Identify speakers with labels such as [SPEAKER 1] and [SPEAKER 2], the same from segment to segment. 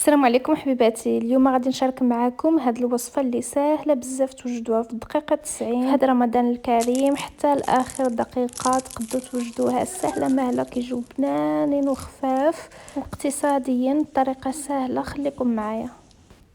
[SPEAKER 1] السلام عليكم حبيباتي. اليوم غادي نشارك معكم هاد الوصفه اللي سهله بزاف توجدوها في دقيقه 90 في هاد رمضان الكريم حتى لاخر دقيقه تقدروا توجدوها. سهله ماهله، كيجيو بنانين وخفاف واقتصاديين بطريقه سهله. خليكم معايا.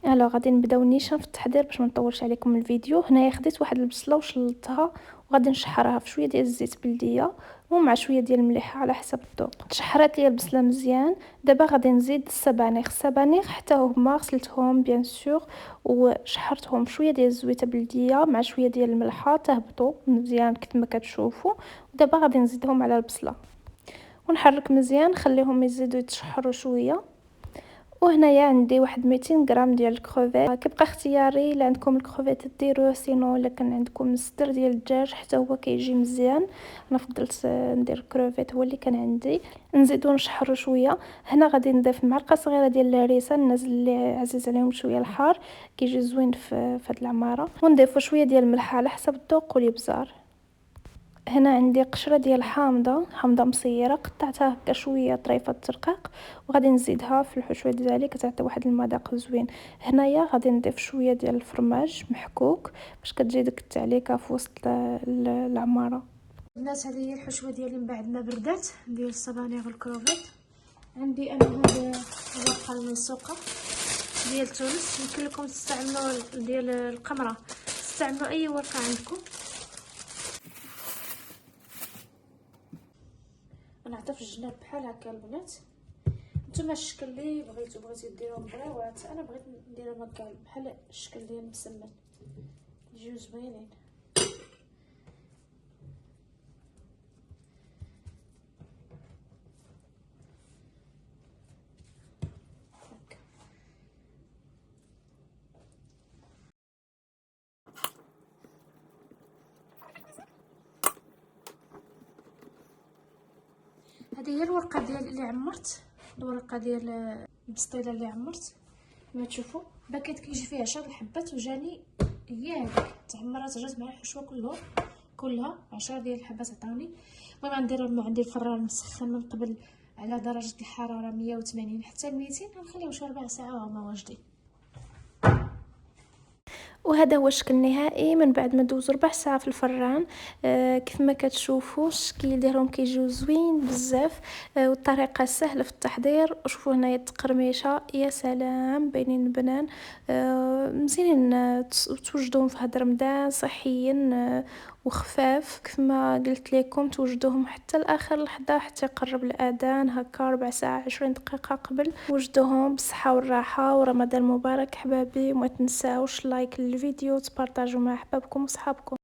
[SPEAKER 1] غادي نبداو نيشان في التحضير باش ما نطولش عليكم الفيديو. هنايا خديت واحد البصله وشلطتها وغادي نشحرها في شويه ديال الزيت بلديه ومع شويه ديال الملح على حسب الذوق. تشحرات لي البصله مزيان. دابا غادي نزيد السبانخ حتى هما غسلتهم بيان سور وشحرتهم بشويه ديال الزويته بلديه مع شويه ديال الملحه تهبطوا مزيان كما كتشوفوا. ودابا غادي نزيدهم على البصله ونحرك مزيان، خليهم يزيدوا يتشحروا شويه. وهنايا عندي واحد 200 غرام ديال الكروفيت. كيبقى اختياري، الا عندكم الكروفيت ديروه، سينو الا كان عندكم الصدر ديال الدجاج حتى هو كيجي مزيان. انا فضلت ندير الكروفيت، هو اللي كان عندي. نزيدو نشحرو شويه. هنا غادي نضيف معلقه صغيره ديال الهريسه، الناس اللي عزيز عليهم شويه الحار كيجي زوين في هاد العماره. ونضيفو شويه ديال الملح على حسب الذوق والابزار. هنا عندي قشره ديال حامضه مصيره، قطعتها هكا شويه طريفه الرقاق وغادي نزيدها في الحشوه ديالي، كتعطي واحد المذاق زوين. هنايا غادي نضيف شويه ديال الفرماج محكوك باش كتجي ديك التعليكه في وسط العماره.
[SPEAKER 2] الناس هذه هي الحشوه ديالي من بعد ما بردات ندير الصبانغ والكروفيت. عندي انا هذا الورقه الملصوقه ديال تونس، يمكن لكم تستعملوا ديال القمره، تستعملوا اي ورقه عندكم. غنعطي في الجناب بحال هكا البنات. نتوما الشكل اللي بغيتو ديروه مبريوات، انا بغيت نديرهم هكا بحال الشكل ديال المسمن، يجيو زوينين. هذه هي الورقه ديال اللي عمرت، الورقه ديال البسطيله اللي عمرت كما تشوفوا. باكيت كيجي فيها 10 حبات وجاني هي هذيك تعمرات، جات مع الحشوه كلها 10 ديال الحبات عطاوني. المهم ندير ما عندي الفران مسخن من قبل على درجه الحراره 180 حتى 200، غنخليهم شي 4 ساعات وهما واجدين.
[SPEAKER 1] وهذا هو الشكل النهائي من بعد ما دوزوا 4 ساعات في الفران. كيف ما كتشوفوا الشكل ديالهم كيجيو زوين بزاف. والطريقه سهله في التحضير. شوفوا هنايا التقرميشه، يا سلام باينين بنان. مزيانين توجدوهم في هذا رمضان، صحيين وخفاف. كيف ما قلت لكم توجدوهم حتى لاخر لحظه، حتى يقرب الاذان هكا ربع ساعه 20 دقيقه قبل. وجدوهم بالصحه والراحه ورمضان مبارك حبابي. وما تنساوش لايك للفيديو، تبارطاجوا مع احبابكم وصحابكم.